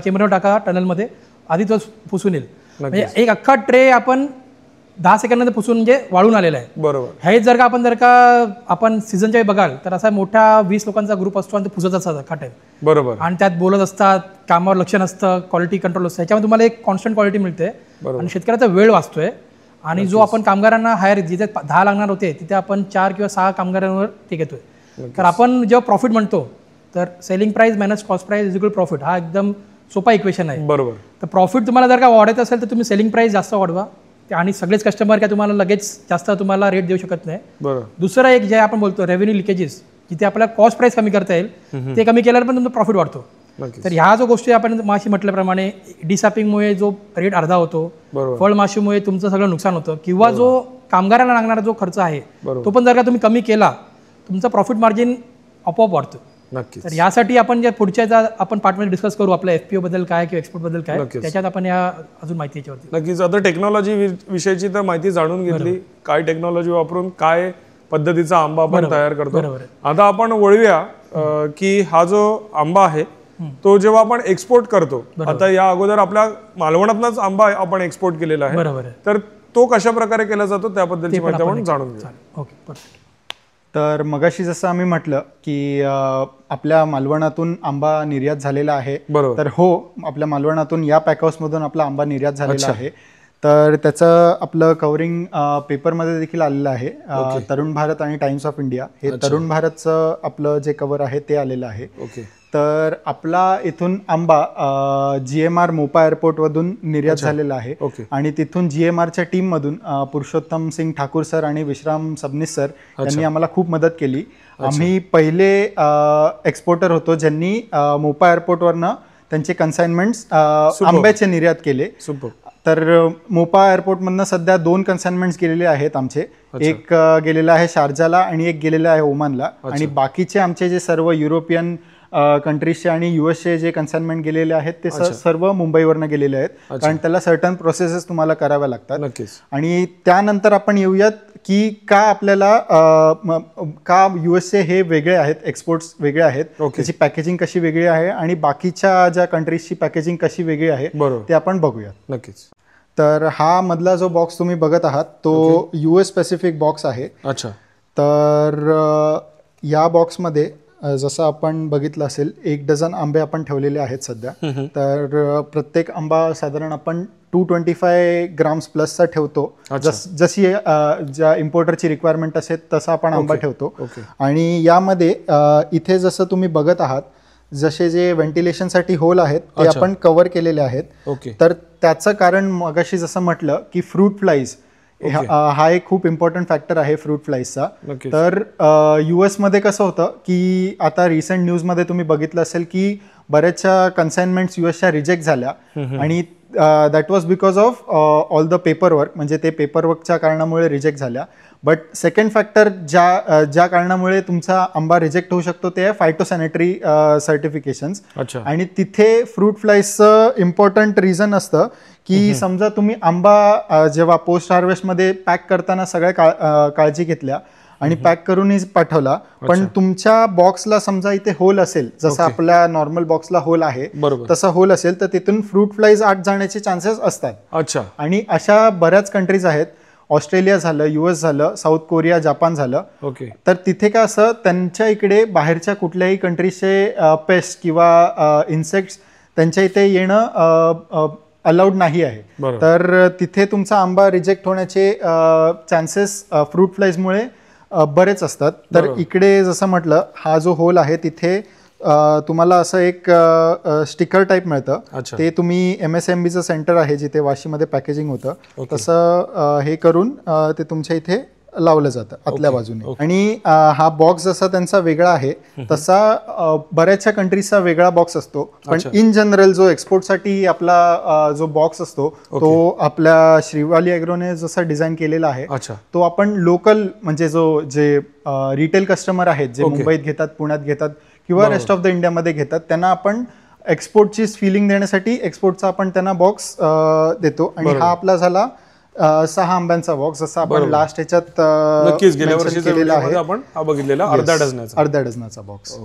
चेंबरवर टाका टनलमध्ये आधी तो पुसून येईल. म्हणजे एक अख्खा ट्रे आपण 10 सेकंदामध्ये पुसून म्हणजे वाळून आलेला आहे.
बरोबर.
हे जर का आपण सीझनच्या वेळी बघाल तर असा मोठा 20 लोकांचा ग्रुप असतो आणि ते पुसत असतात अख्खा टाइम.
बरोबर.
आणि त्यात बोलत असतात, कामावर लक्ष नसतं, क्वालिटी कंट्रोल असतं. ह्याच्यामध्ये तुम्हाला एक कॉन्स्टंट क्वालिटी मिळते आणि शेतकऱ्याचा वेळ वाचतोय. आणि जो आपण कामगारांना हायर जिथे 10 लागणार होते तिथे आपण 4 किंवा 6 कामगारांवर ते घेतोय. तर आपण जेव्हा प्रॉफिट म्हणतो तर selling price minus cost price is equal profit हा एकदम सोपा इक्वेशन आहे.
बरोबर.
तर प्रॉफिट तुम्हाला जर का वाढवायचं असेल तर तुम्ही सेलिंग प्राइस जास्त वाढवा आणि सगळेच कस्टमर काय तुम्हाला लगेच जास्त तुम्हाला रेट देऊ शकत नाही.
बरोबर.
दुसरं एक जे आपण बोलतो रेव्हेन्यू लिकेजेस जिथे आपल्याला कॉस्ट प्राइस कमी करता येईल ते कमी केल्यावर पण तुमचा प्रॉफिट वाढतो. तर ह्या जो गोष्टी आपण माशी म्हटल्याप्रमाणे डिसॅपिंगमुळे जो रेट अर्धा होतो, फळमाशीमुळे तुमचं सगळं नुकसान होतं किंवा जो कामगारांना लागणारा जो खर्च आहे तो पण जर का तुम्ही कमी केला तुमचा प्रॉफिट मार्जिन आपोआप वाढतो.
नक्कीच.
तर यासाठी आपण जे पुढच्या आपण पार्टमध्ये डिस्कस करू आपल्या एफपीओ बद्दल काय किंवा एक्सपोर्ट बद्दल काय त्याच्यात आपण या अजून माहिती याच्यावरती
नक्कीच. आता टेक्नॉलॉजी विषयीची तर माहिती जाणून घेतली, काय टेक्नॉलॉजी वापरून काय पद्धतीचा आंबा आपण तयार करतो.
बरोबर आहे.
आता आपण वळूया की हा जो आंबा आहे तो जेव्हा आपण एक्सपोर्ट करतो, आता या अगोदर आपल्या मालवणातलाच आंबा आपण एक्सपोर्ट केलेला आहे,
बरोबर आहे.
तर तो कशा प्रकारे केला जातो त्याबद्दलची माहिती आपण जाणून घेऊ.
Okay, perfect.
तर मगाशी जसं आम्ही म्हटलं की आपल्या मालवणातून आंबा निर्यात झालेला आहे,
बरोबर.
तर हो, आपल्या मालवणातून या पॅकहाऊसमधून आपला आंबा निर्यात झालेला आहे. तर त्याचं आपलं कव्हरिंग पेपरमध्ये देखील आलेलं आहे. तरुण भारत आणि टाइम्स ऑफ इंडिया हे तरुण भारतचं आपलं जे कव्हर आहे ते आलेलं आहे. तर आपला इथून आंबा GMR मोपा एअरपोर्टमधून निर्यात झालेला आहे आणि तिथून GMRच्या टीममधून पुरुषोत्तम सिंग ठाकूर सर आणि विश्राम सबनीस सर यांनी आम्हाला खूप मदत केली. आम्ही पहिले एक्सपोर्टर होतो ज्यांनी मोपा एअरपोर्टवरनं त्यांचे कन्साइनमेंट्स आंब्याचे निर्यात केले. तर मोपा एअरपोर्टमधनं सध्या 2 कन्साइनमेंट्स गेलेले आहेत आमचे. एक गेलेला आहे शारजाला आणि एक गेलेला आहे ओमानला. आणि बाकीचे आमचे जे सर्व युरोपियन कंट्रीजचे आणि युएसचे जे कन्साइनमेंट गेलेले आहेत ते सर्व मुंबईवरनं गेलेले आहेत, कारण त्याला सर्टन प्रोसेसेस तुम्हाला कराव्या लागतात. आणि त्यानंतर आपण येऊयात की का आपल्याला का युएसए हे वेगळे आहेत, एक्सपोर्ट्स वेगळे आहेत, त्याची पॅकेजिंग कशी वेगळी आहे आणि बाकीच्या ज्या कंट्रीजची पॅकेजिंग कशी वेगळी आहे ते आपण बघूयात.
नक्कीच.
तर हा मधला जो बॉक्स तुम्ही बघत आहात तो US स्पेसिफिक बॉक्स आहे. तर या बॉक्समध्ये जसं आपण बघितलं असेल 1 डझन आंबे आपण ठेवलेले आहेत सध्या. तर प्रत्येक आंबा साधारण आपण 225 ग्राम्स प्लसचा ठेवतो. जशी ज्या इम्पोर्टरची रिक्वायरमेंट असेल तसा आपण आंबा ठेवतो. आणि यामध्ये इथे जसं तुम्ही बघत आहात जसे जे व्हेंटिलेशनसाठी होल आहेत ते आपण कव्हर केलेले आहेत. तर त्याचं कारण मगाशी जसं म्हटलं की फ्रूट फ्लाईज हा एक खूप इम्पॉर्टंट फॅक्टर आहे फ्रूट फ्लाईजचा. तर US मध्ये कसं होतं की आता रिसेंट न्यूजमध्ये तुम्ही बघितलं असेल की बऱ्याचशा कन्साइनमेंट्स USच्या रिजेक्ट झाल्या आणि that was because of all the paperwork, म्हणजे ते पेपरवर्कच्या कारणामुळे रिजेक्ट झाल्या. बट सेकंड फॅक्टर ज्या कारणामुळे तुमचा आंबा रिजेक्ट होऊ शकतो ते आहे फायटोसॅनिटरी सर्टिफिकेशन्स. आणि तिथे फ्रूट फ्लाईजचं इम्पॉर्टंट रिझन असतं की समजा तुम्ही आंबा जेव्हा पोस्ट हार्वेस्टमध्ये पॅक करताना सगळ्या काळजी घेतल्या आणि पॅक करूनही पाठवला, पण तुमच्या बॉक्सला समजा इथे होल असेल, जसं आपल्या नॉर्मल बॉक्सला होल आहे तसा होल असेल, तर तिथून फ्रूट फ्लाईज आत जाण्याचे चान्सेस असतात. आणि अशा बऱ्याच कंट्रीज आहेत, ऑस्ट्रेलिया झालं, US झालं, साऊथ कोरिया, जपान झालं. तर तिथे काय असं त्यांच्या इकडे बाहेरच्या कुठल्याही कंट्रीजचे पेस्ट किंवा इन्सेक्ट्स त्यांच्या इथे येणं अलाउड नाही आहे. तर तिथे तुमचा आंबा रिजेक्ट होण्याचे चान्सेस फ्रूट फ्लाईजमुळे बरेच असतात. तर इकडे जसं म्हटलं हा जो होल आहे तिथे तुम्हाला असं एक स्टिकर टाईप मिळतं. ते तुम्ही MSMBचं सेंटर आहे जिथे वाशीमध्ये पॅकेजिंग होतं तसं हे करून ते तुमच्या इथे लावलं जातं आतल्या बाजूने. आणि हा बॉक्स जसा त्यांचा वेगळा आहे तसा बऱ्याचशा कंट्रीजचा वेगळा बॉक्स असतो. पण इन जनरल जो एक्सपोर्टसाठी आपला जो बॉक्स असतो तो आपल्या श्रीवाली ॲग्रोने जसा डिझाईन केलेला आहे तो आपण लोकल म्हणजे जे रिटेल कस्टमर आहेत जे मुंबईत घेतात, पुण्यात घेतात किंवा रेस्ट ऑफ द इंडियामध्ये घेतात, त्यांना आपण एक्सपोर्टची फिलिंग देण्यासाठी एक्सपोर्टचा आपण त्यांना बॉक्स देतो. आणि हा आपला झाला 6 आंब्यांचा बॉक्स, जसा आपण लास्ट ह्याच्यात
नक्कीच गेल्या वर्षीच्या व्हिडिओमध्ये आपण हा बघितलेला अर्ध्या डझनाचा
बॉक्स.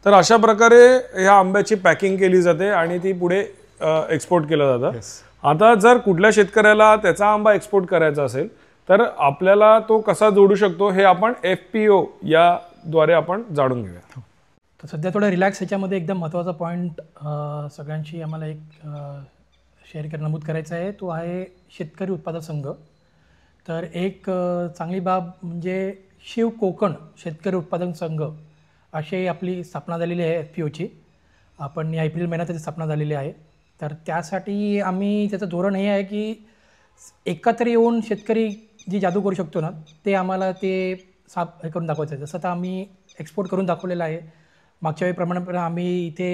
तर अशा प्रकारे ह्या आंब्याची पॅकिंग केली जाते आणि ती पुढे एक्सपोर्ट केलं जातं. आता जर कुठल्या शेतकऱ्याला त्याचा आंबा एक्सपोर्ट करायचा असेल तर आपल्याला तो कसा जोडू शकतो हे आपण FPO या द्वारे आपण जाणून घेऊया.
तर सध्या थोडं रिलॅक्स ह्याच्यामध्ये एकदम महत्त्वाचा पॉईंट सगळ्यांशी आम्हाला एक शेअर नमूद करायचा आहे, तो आहे शेतकरी उत्पादक संघ. तर एक चांगली बाब म्हणजे शिव कोकण शेतकरी उत्पादक संघ अशी आपली स्थापना झालेली आहे FPOची. आपण या एप्रिल महिन्यात त्याची स्थापना झालेली आहे. तर त्यासाठी त्याचं धोरण हे आहे की एकत्र येऊन शेतकरी जी जादू करू शकतो ना ते आम्हाला ते हे करून दाखवायचं आहे. जसं आता आम्ही एक्सपोर्ट करून दाखवलेलं आहे. मागच्या वेळीप्रमाणे आम्ही इथे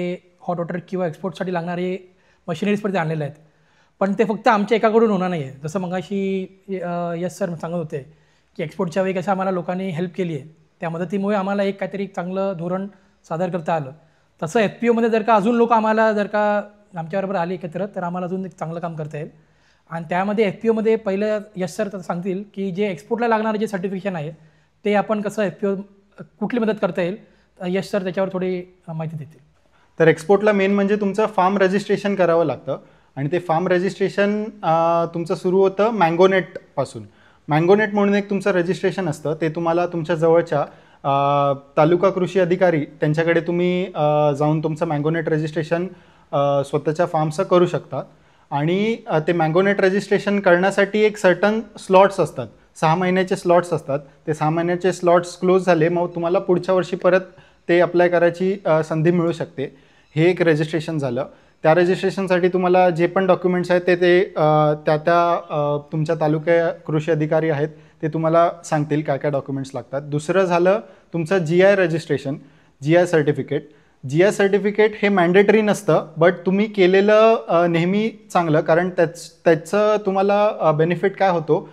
हॉट वॉटर किंवा एक्सपोर्टसाठी लागणारे मशिनरीजपर्यंत आणलेले आहेत. पण ते फक्त आमच्या एकाकडून होणार नाही आहे. जसं मगाशी यस सर सांगत होते की एक्सपोर्टच्या वेळी कसं आम्हाला लोकांनी हेल्प केली आहे, त्या मदतीमुळे आम्हाला एक काहीतरी चांगलं धोरण सादर करता आलं. तसं FPOमध्ये जर का अजून लोक आम्हाला जर का आमच्याबरोबर आले एकत्र तर आम्हाला अजून एक चांगलं काम करता येईल. आणि त्यामध्ये FPOमध्ये पहिलं यस सर सांगतील की जे एक्सपोर्टला लागणारे जे सर्टिफिकेशन आहे ते आपण कसं FPO कुठली मदत करता येईल, यश सर त्याच्यावर थोडी माहिती देतील.
तर एक्सपोर्टला मेन म्हणजे तुमचं फार्म रजिस्ट्रेशन करावं लागतं आणि ते फार्म रजिस्ट्रेशन तुमचं सुरू होतं मँगोनेटपासून. मँगोनेट म्हणून एक तुमचं रजिस्ट्रेशन असतं, ते तुम्हाला तुमच्या जवळच्या तालुका कृषी अधिकारी त्यांच्याकडे तुम्ही जाऊन तुमचं मँगोनेट रजिस्ट्रेशन स्वतःच्या फार्मचं करू शकता. आणि ते मँगोनेट रजिस्ट्रेशन करण्यासाठी एक सर्टन स्लॉट्स असतात, 6 महिन्याचे स्लॉट्स असतात. ते 6 महिन्याचे स्लॉट्स क्लोज झाले मग तुम्हाला पुढच्या वर्षी परत ते अप्लाय करायची संधी मिळू शकते. हे एक रजिस्ट्रेशन झालं. त्या रजिस्ट्रेशनसाठी तुम्हाला जे पण डॉक्युमेंट्स आहेत त्या तुमच्या तालुक्या कृषी अधिकारी आहेत ते तुम्हाला सांगतील काय काय डॉक्युमेंट्स लागतात. दुसरं झालं तुमचं GI registration, GI certificate. GI certificate हे मॅन्डेटरी नसतं, बट तुम्ही केलेलं नेहमी चांगलं, कारण त्याचं तुम्हाला बेनिफिट काय होतो,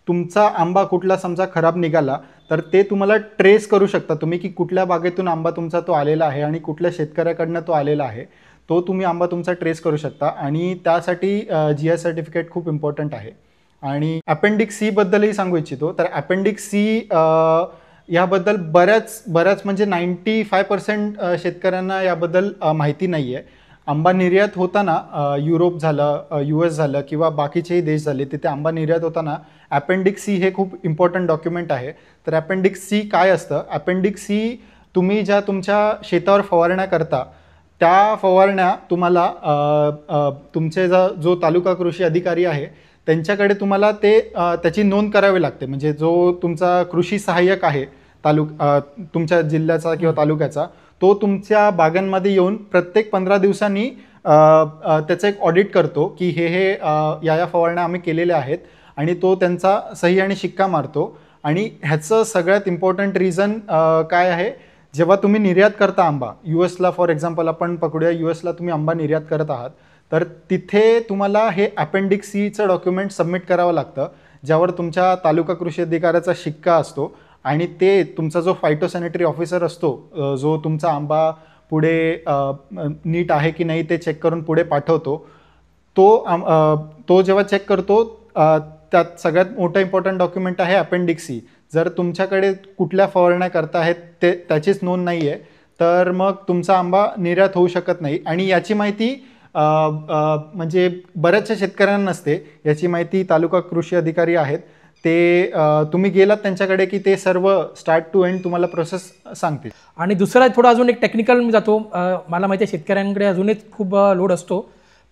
तुमचा आंबा कुठला समजा खराब निघाला तर ते तुम्हाला ट्रेस करू शकता तुम्ही की कुठल्या बागेतून आंबा तुमचा तो आलेला आहे आणि कुठल्या शेतकऱ्याकडनं तो आलेला आहे, तो तुम्ही आंबा तुमचा ट्रेस करू शकता. आणि त्यासाठी GI सर्टिफिकेट खूप इम्पॉर्टंट आहे. आणि अपेंडिक्स सी बद्दलही सांगू इच्छितो. तर अपेंडिक्स सी याबद्दल बऱ्याच म्हणजे 95% शेतकऱ्यांना याबद्दल माहिती नाही आहे. आंबा निर्यात होताना युरोप झालं, US झालं किंवा बाकीचेही देश झाले, तिथे आंबा निर्यात होताना अपेंडिक्स सी हे खूप इम्पॉर्टंट डॉक्युमेंट आहे. तर अपेंडिक्स सी काय असतं, अपेंडिक्स सी तुम्ही ज्या तुमच्या शेतावर फवारण्या करता त्या फवारण्या तुम्हाला तुमचे जो तालुका कृषी अधिकारी आहे त्यांच्याकडे तुम्हाला त्याची नोंद करावी लागते. म्हणजे जो तुमचा कृषी सहाय्यक आहे तुमच्या जिल्ह्याचा किंवा तालुक्याचा, तो तुमच्या बागांमध्ये येऊन प्रत्येक 15 दिवसांनी त्याचं एक ऑडिट करतो की हे या फवारण्या आम्ही केलेल्या आहेत आणि तो त्यांचा सही आणि शिक्का मारतो. आणि ह्याचं सगळ्यात इम्पॉर्टंट रिझन काय आहे, जेव्हा तुम्ही निर्यात करता आंबा US ला, फॉर एक्झाम्पल आपण पकडूया US ला तुम्ही आंबा निर्यात करत आहात, तर तिथे तुम्हाला हे अपेंडिक्स सीचं डॉक्युमेंट सबमिट करावं लागतं, ज्यावर तुमच्या तालुका कृषी अधिकाऱ्याचा शिक्का असतो. आणि ते तुमचा जो फायटोसॅनिटरी ऑफिसर असतो, जो तुमचा आंबा पुढे नीट आहे की नाही ते चेक करून पुढे पाठवतो, तो जेव्हा चेक करतो त्यात सगळ्यात मोठं इम्पॉर्टंट डॉक्युमेंट आहे अपेंडिक्स सी. जर तुमच्याकडे कुठल्या फवारण्या करता आहेत त्याचीच नोंद नाही आहे तर मग तुमचा आंबा निर्यात होऊ शकत नाही. आणि याची माहिती म्हणजे बऱ्याचशा शेतकऱ्यांना नसते. याची माहिती तालुका कृषी अधिकारी आहेत, ते तुम्ही गेलात त्यांच्याकडे की ते सर्व स्टार्ट टू एंड तुम्हाला प्रोसेस सांगतील.
आणि दुसरा थोडा अजून एक टेक्निकल मी जातो, मला माहिती आहे शेतकऱ्यांकडे अजूनच खूप लोड असतो,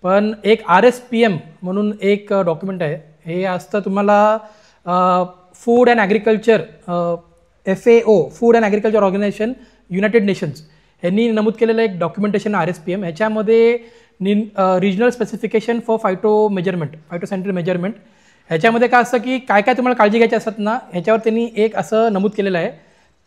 पण एक RSPM म्हणून एक डॉक्युमेंट आहे. हे असतं तुम्हाला food and agriculture FAO, food and agriculture organisation, united nations यांनी नमूद केलेलं एक डॉक्युमेंटेशन RSPM. ह्याच्यामध्ये regional specification for phytosanitary measurement. ह्याच्यामध्ये काय असतं की काय काय तुम्हाला काळजी घ्यायची असतात ना, ह्याच्यावर त्यांनी एक असं नमूद केलेलं आहे.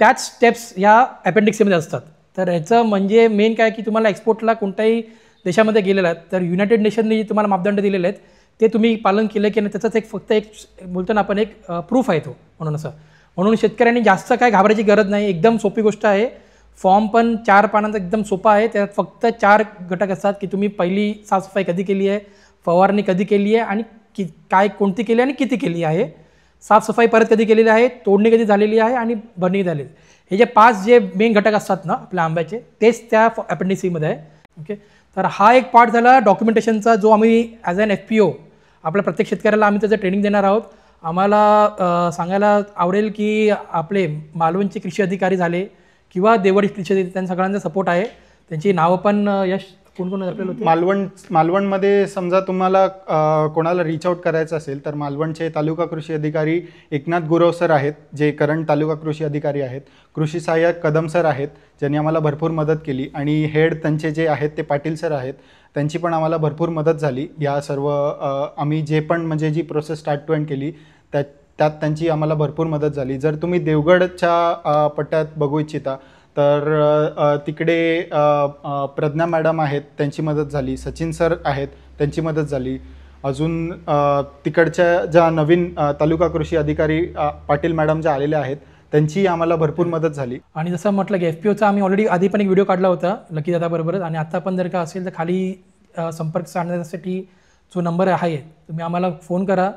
त्याच स्टेप्स या अपेंडिक्स सीमध्ये असतात. तर ह्याचं म्हणजे मेन काय की तुम्हाला एक्सपोर्टला कोणत्याही देशामध्ये गेलेला आहे तर युनायटेड नेशनने तुम्हाला मापदंड दिलेले आहेत, ते तुम्ही पालन केलं की नाही त्याचाच फक्त एक बोलतो ना आपण एक प्रूफ आहे तो. म्हणून शेतकऱ्यांनी जास्त काय घाबरायची गरज नाही. एकदम सोपी गोष्ट आहे. फॉर्म पण 4 पानांचा एकदम सोपा आहे. त्यात फक्त 4 घटक असतात की तुम्ही पहिली साफसफाई कधी केली आहे, फवारणी कधी केली आहे आणि कोणती केली आणि किती केली आहे, साफसफाई परत कधी केलेली आहे, तोडणी कधी झालेली आहे आणि भरणी झालेली. हे जे 5 जे मेन घटक असतात ना आपल्या आंब्याचे, तेच त्या अपेंडिक्स सीमध्ये आहे. ओके, तर हा एक पार्ट झाला डॉक्युमेंटेशनचा, जो आम्ही ॲज अन FPO आपल्या प्रत्येक शेतकऱ्याला आम्ही त्याचं ट्रेनिंग देणार आहोत. आम्हाला सांगायला आवडेल की आपले मालवणचे कृषी अधिकारी झाले किंवा देवडी कृषी अधिकारी, त्यांना सगळ्यांचा सपोर्ट आहे. त्यांची नावं पण यश कोण आपल्याला होती.
मालवणमध्ये समजा तुम्हाला कोणाला रीच आउट करायचं असेल तर मालवणचे तालुका कृषी अधिकारी एकनाथ गुरव सर आहेत, जे करंट तालुका कृषी अधिकारी आहेत. कृषी सहाय्यक कदम सर आहेत, ज्यांनी आम्हाला भरपूर मदत केली. आणि हेड त्यांचे जे आहेत ते पाटील सर आहेत, त्यांची पण आम्हाला भरपूर मदत झाली. या सर्व आम्ही जे पण म्हणजे जी प्रोसेस स्टार्ट टू एंड केली त्यात त्यांची आम्हाला भरपूर मदत झाली. जर तुम्ही देवगडच्या पट्ट्यात बघू इच्छिता तर तिकडे प्रज्ञा मॅडम आहेत, त्यांची मदत झाली. सचिन सर आहेत, त्यांची मदत झाली. अजून तिकडच्या ज्या नवीन तालुका कृषी अधिकारी पाटील मॅडम ज्या आलेल्या आहेत, त्यांची आम्हाला भरपूर मदत झाली.
आणि जसं म्हटलं की FPOचा आम्ही ऑलरेडी आधी पण एक व्हिडिओ काढला होता लकी दादाबरोबरच. आणि आता पण जर का असेल तर खाली संपर्क साधण्यासाठी जो नंबर आहे तुम्ही आम्हाला फोन करा.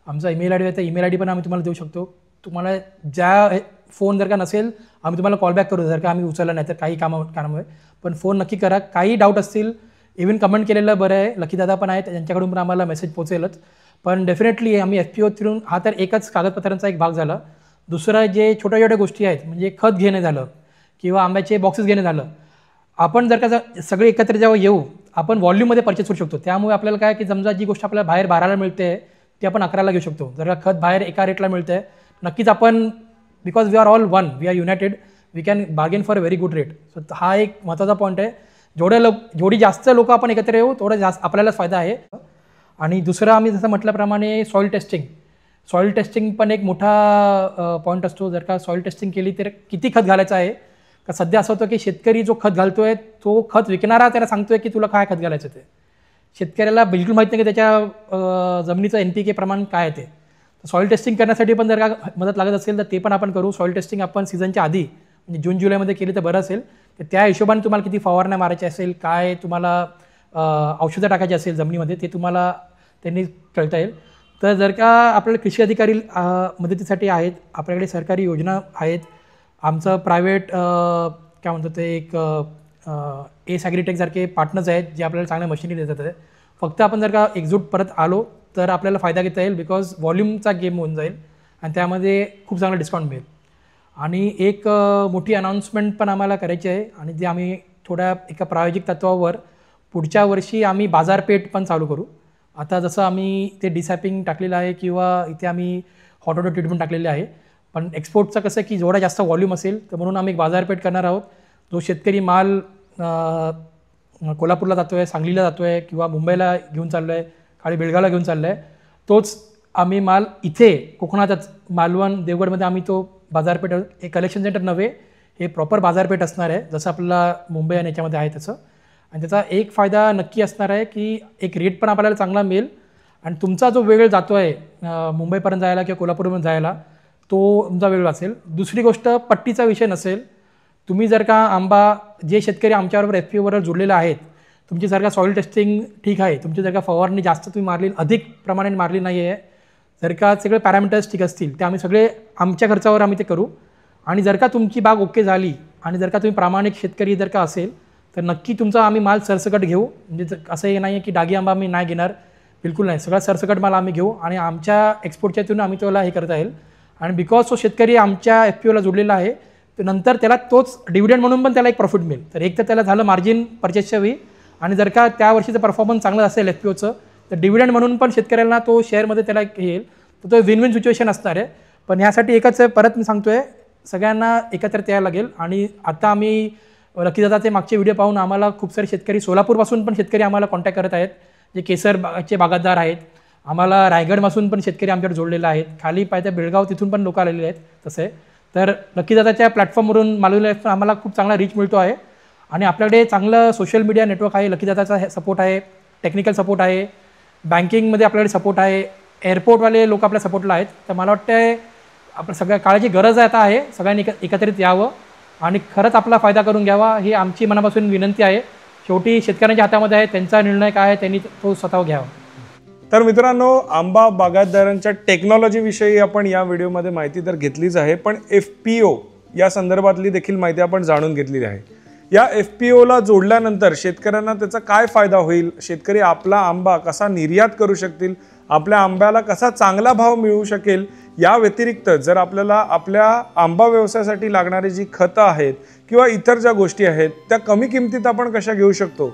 आमचा ईमेल ID आहे, त्या ईमेल ID पण आम्ही तुम्हाला देऊ शकतो. तुम्हाला ज्या फोन जर का नसेल आम्ही तुम्हाला कॉलबॅक करू, जर का आम्ही उचलला नाही तर काही कामामुळे, पण फोन नक्की करा. काही डाऊट असतील इव्हन कमेंट केलेलं बरं आहे, लकीदादा पण आहेत त्यांच्याकडून पण आम्हाला मेसेज पोहोचेलच. पण डेफिनेटली आम्ही FPO थ्रू, हा तर एकच कागदपत्रांचा एक भाग झाला. दुसरं जे छोट्या छोट्या गोष्टी आहेत म्हणजे खत घेणे झालं किंवा आंब्याचे बॉक्सेस घेणे झालं, आपण जर का सगळे एकत्र जेव्हा येऊ आपण व्हॉल्यूममध्ये परचेस करू शकतो. त्यामुळे आपल्याला काय की समजा जी गोष्ट आपल्याला बाहेर 12ला मिळते ती आपण 11ला घेऊ शकतो. जर का खत बाहेर एका रेटला मिळतं आहे, नक्कीच आपण because we are all one, we are united, we can bargain for a very good rate. So हा एक महत्त्वाचा पॉईंट आहे. जेवढी जास्त लोक आपण एकत्र येऊ तेवढं जास्त आपल्यालाच फायदा आहे. आणि दुसरं आम्ही जसं म्हटल्याप्रमाणे सॉईल टेस्टिंग पण एक मोठा पॉईंट असतो. जर का सॉईल टेस्टिंग केली तर किती खत घालायचं आहे, का सध्या असं होतं की शेतकरी जो खत घालतोय तो खत विकणारा त्याला सांगतोय की तुला काय खत घालायचं ते, शेतकऱ्याला बिलकुल माहीत नाही की त्याच्या जमिनीचं NPK प्रमाण काय आहे ते. सॉईल टेस्टिंग करण्यासाठी पण जर का मदत लागत असेल तर ते पण आपण करू. सॉईल टेस्टिंग आपण सीझनच्या आधी म्हणजे जून जुलैमध्ये केली तर बरं असेल. तर त्या हिशोबाने तुम्हाला किती फवारण्या मारायच्या असेल, काय तुम्हाला औषधं टाकायची असेल जमिनीमध्ये, ते तुम्हाला त्यांनी कळता येईल. तर जर का आपल्याला कृषी अधिकारी मदतीसाठी आहेत, आपल्याकडे सरकारी योजना आहेत, आमचं प्रायव्हेट काय म्हणतो ते एक एस ॲग्रीटेकसारखे पार्टनर्स आहेत जे आपल्याला चांगल्या मशिनरी देतात आहे. फक्त आपण जर का एकजूट परत आलो तर आपल्याला फायदा घेता येईल, बिकॉज व्हॉल्यूमचा गेम होऊन जाईल आणि त्यामध्ये खूप चांगला डिस्काउंट मिळेल. आणि एक मोठी अनाऊन्समेंट पण आम्हाला करायची आहे आणि जे आम्ही थोड्या एका प्रायोगिक तत्वावर पुढच्या वर्षी आम्ही बाजारपेठ पण चालू करू. आता जसं आम्ही ते डिसॅपिंग टाकलेलं आहे किंवा इथे आम्ही हॉट वॉटर ट्रीटमेंट टाकलेले आहे, पण एक्सपोर्टचं कसं की जेवढा जास्त व्हॉल्यूम असेल तर म्हणून आम्ही एक बाजारपेठ करणार आहोत. जो शेतकरी माल कोल्हापूरला जातो आहे, सांगलीला जातो आहे किंवा मुंबईला घेऊन चाललो आहे, खाली बेळगावला घेऊन चाललो आहे, तोच आम्ही माल इथे कोकणातच मालवण देवगडमध्ये आम्ही तो बाजारपेठ, एक कलेक्शन सेंटर नव्हे, हे प्रॉपर बाजारपेठ असणार आहे जसं आपल्याला मुंबई आणि याच्यामध्ये आहे तसं. आणि त्याचा एक फायदा नक्की असणार आहे की एक रेट पण आपल्याला चांगला मिळेल आणि तुमचा जो वेळ जातो आहे मुंबईपर्यंत जायला किंवा कोल्हापूरपर्यंत जायला तो तुमचा वेळ वाचेल. दुसरी गोष्ट पट्टीचा विषय नसेल. तुम्ही जर का आंबा, जे शेतकरी आमच्याबरोबर FPO बरोबर जुळलेले आहेत, तुमची जर का सॉईल टेस्टिंग ठीक आहे, तुमची जर का फवारणी जास्त तुम्ही मारली, अधिक प्रमाणात मारली नाही आहे, जर का सगळे पॅरामीटर्स ठीक असतील ते आम्ही सगळे आमच्या खर्चावर आम्ही ते करू. आणि जर का तुमची बाग ओके झाली आणि जर का तुम्ही प्रामाणिक शेतकरी जर का असेल तर नक्की तुमचा आम्ही माल सरसकट घेऊ. म्हणजे असं हे नाही आहे की डागी आंबा आम्ही नाही घेणार, बिलकुल नाही, सगळा सरसकट माल आम्ही घेऊ आणि आमच्या एक्सपोर्टच्या इथून आम्ही त्याला हे करता येईल. आणि बिकॉज तो शेतकरी आमच्या FPOला जोडलेला आहे तर नंतर त्याला तोच डिव्हिडंड म्हणून पण त्याला एक प्रॉफिट मिळेल. तर एक तर त्याला झालं मार्जिन परचेसच्या वेळी, आणि जर का त्या वर्षीचं परफॉर्मन्स चांगलं असेल FPOचं तर डिव्हिडंड म्हणून पण शेतकऱ्यांना तो शेअरमध्ये त्याला येईल. तर तो विन विन सिच्युएशन असणार आहे. पण ह्यासाठी एकच परत मी सांगतो आहे, सगळ्यांना एकत्र यायला लागेल. आणि आता आम्ही लकीदादाचे मागचे व्हिडिओ पाहून आम्हाला खूप सारे शेतकरी, सोलापूरपासून पण शेतकरी आम्हाला कॉन्टॅक्ट करत आहेत, जे केसरचे बागायतदार आहेत. आम्हाला रायगडपासून पण शेतकरी आमच्याकडे जोडलेले आहेत, खाली पाहिजे बेळगाव तिथून पण लोक आलेले आहेत तसे. तर लकीदादाच्या प्लॅटफॉर्मवरून मालवणी लाईफ आम्हाला खूप चांगला रीच मिळतो आहे आणि आपल्याकडे चांगलं सोशल मीडिया नेटवर्क आहे. लकीदादाचा सपोर्ट आहे, टेक्निकल सपोर्ट आहे, बँकिंगमध्ये आपल्याकडे सपोर्ट आहे, एअरपोर्टवाले लोक आपल्या सपोर्टला आहेत. तर मला वाटतं आपल्या सगळ्या काळाची गरज आता आहे, सगळ्यांनी एकत्रित यावं आणि खरंच आपला फायदा करून घ्यावा, ही आमची मनापासून विनंती आहे. शेवटी शेतकऱ्यांच्या हातामध्ये आहे, त्यांचा निर्णय काय आहे त्यांनी तो स्वतः घ्यावा.
तर मित्रांनो, आंबा बागायतदारांच्या टेक्नॉलॉजीविषयी आपण या व्हिडिओमध्ये माहिती तर घेतलीच आहे, पण FPO या संदर्भातली देखील माहिती आपण जाणून घेतलेली आहे. या FPOला जोडल्यानंतर शेतकऱ्यांना त्याचा काय फायदा होईल, शेतकरी आपला आंबा कसा निर्यात करू शकतील, आपल्या आंब्याला कसा चांगला भाव मिळू शकेल, या व्यतिरिक्त जर आपल्याला आपल्या आंबा व्यवसायासाठी लागणारी जी खतं आहेत किंवा इतर ज्या गोष्टी आहेत त्या कमी किमतीत आपण कशा घेऊ शकतो,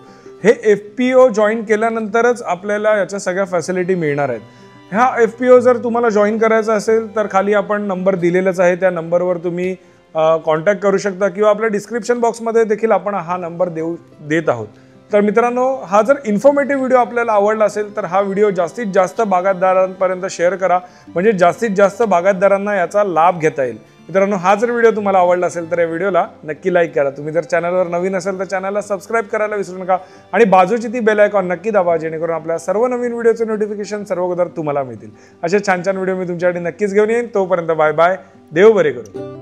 हे FPO जॉईन केल्यानंतरच आपल्याला याच्या सगळ्या फॅसिलिटी मिळणार आहेत. ह्या FPO जर तुम्हाला जॉईन करायचा असेल तर खाली आपण नंबर दिलेलाच आहे, त्या नंबरवर तुम्ही कॉन्टॅक्ट करू शकता किंवा आपल्या डिस्क्रिप्शन बॉक्समध्ये देखील आपण हा नंबर देत आहोत. तर मित्रांनो, हा जर इन्फॉर्मेटिव्ह व्हिडिओ आपल्याला आवडला असेल तर हा व्हिडिओ जास्तीत जास्त बागायतदारांपर्यंत शेअर करा, म्हणजे जास्तीत जास्त बागायतदारांना याचा लाभ घेता येईल. मित्रांनो, हा जर व्हिडिओ तुम्हाला आवडला असेल तर या व्हिडिओला नक्की लाईक करा. तुम्ही जर चॅनलवर नवीन असेल तर चॅनलला सबस्क्राईब करायला विसरू नका आणि बाजूची ती बेल आयकॉन नक्की दाबा, जेणेकरून आपल्या सर्व नवीन व्हिडिओचे नोटिफिकेशन सर्व अगोदर तुम्हाला मिळतील. असे छान छान व्हिडिओ मी तुमच्यासाठी नक्कीच घेऊन येईन. तोपर्यंत बाय बाय, देव बरे करू.